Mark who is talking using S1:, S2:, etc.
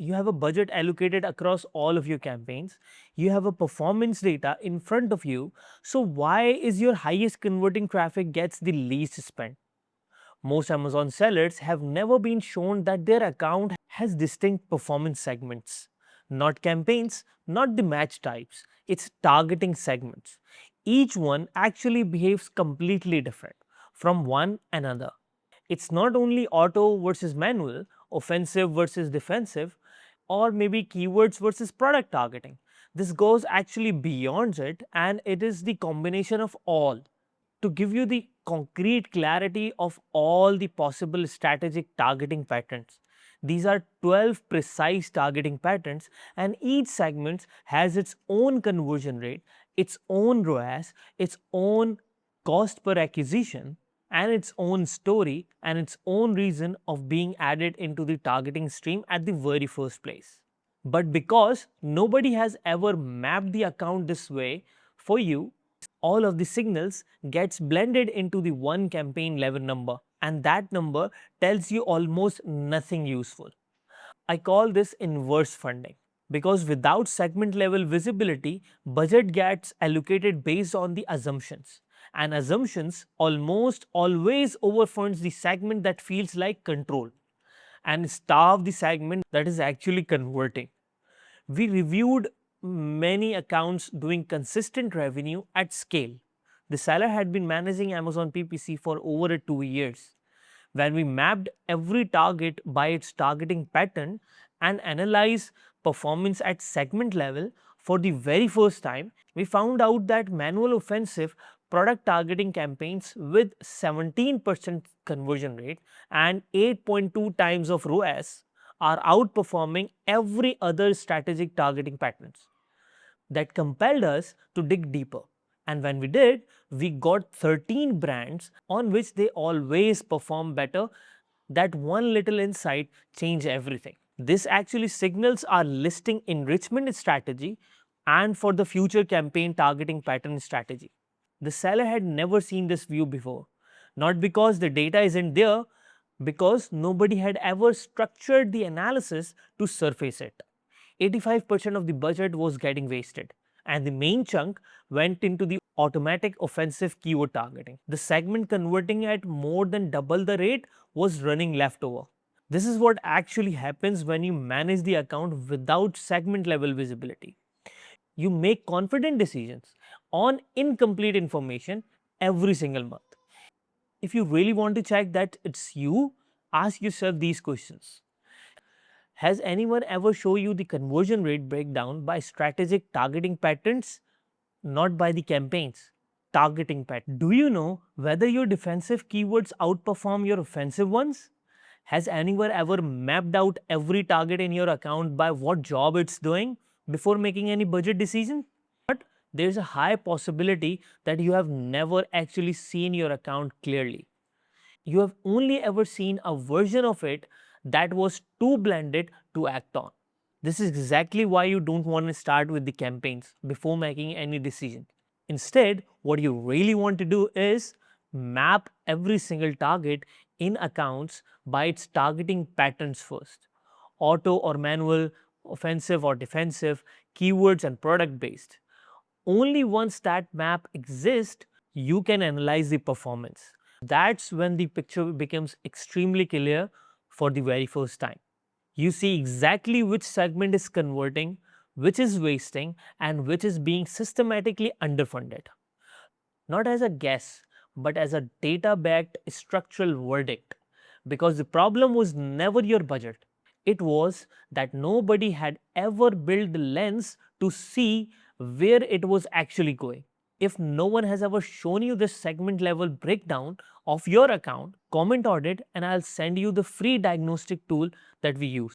S1: You have a budget allocated across all of your campaigns. You have a performance data in front of you. So why is your highest converting traffic gets the least spent? Most Amazon sellers have never been shown that their account has distinct performance segments. Not campaigns, not the match types, it's targeting segments. Each one actually behaves completely different from one another. It's not only auto versus manual, offensive versus defensive, or maybe keywords versus product targeting. This goes actually beyond it, and it is the combination of all. To give you the concrete clarity of all the possible strategic targeting patterns. These are 12 precise targeting patterns, and each segment has its own conversion rate, its own ROAS, its own cost per acquisition, and its own story and its own reason of being added into the targeting stream at the very first place. But because nobody has ever mapped the account this way for you, all of the signals gets blended into the one campaign level number, and that number tells you almost nothing useful. I call this inverse funding because without segment level visibility, budget gets allocated based on the assumptions, and assumptions almost always overfunds the segment that feels like control and starve the segment that is actually converting. We reviewed many accounts doing consistent revenue at scale. The seller had been managing Amazon PPC for over 2 years. When we mapped every target by its targeting pattern and analyzed performance at segment level for the very first time, we found out that manual offensive product targeting campaigns with 17% conversion rate and 8.2 times of ROAS are outperforming every other strategic targeting patterns. That compelled us to dig deeper. And when we did, we got 13 brands on which they always perform better. That one little insight changed everything. This actually signals our listing enrichment strategy and for the future campaign targeting pattern strategy. The seller had never seen this view before, not because the data isn't there, because nobody had ever structured the analysis to surface it. 85% of the budget was getting wasted, and the main chunk went into the automatic offensive keyword targeting. The segment converting at more than double the rate was running leftover. This is what actually happens when you manage the account without segment level visibility. You make confident decisions on incomplete information every single month. If you really want to check that it's you, ask yourself these questions. Has anyone ever shown you the conversion rate breakdown by strategic targeting patterns? Not by the campaigns. Targeting pattern. Do you know whether your defensive keywords outperform your offensive ones? Has anyone ever mapped out every target in your account by what job it's doing before making any budget decision? But there's a high possibility that you have never actually seen your account clearly. You have only ever seen a version of it that was too blended to act on. This is exactly why you don't want to start with the campaigns before making any decision. Instead, what you really want to do is map every single target in accounts by its targeting patterns first. Auto or manual, offensive or defensive, keywords and product based. Only once that map exists, you can analyze the performance. That's when the picture becomes extremely clear for the very first time. You see exactly which segment is converting, which is wasting, and which is being systematically underfunded. Not as a guess, but as a data backed structural verdict. Because the problem was never your budget, it was that nobody had ever built the lens to see where it was actually going. If no one has ever shown you this segment level breakdown of your account, comment on it and I'll send you the free diagnostic tool that we use.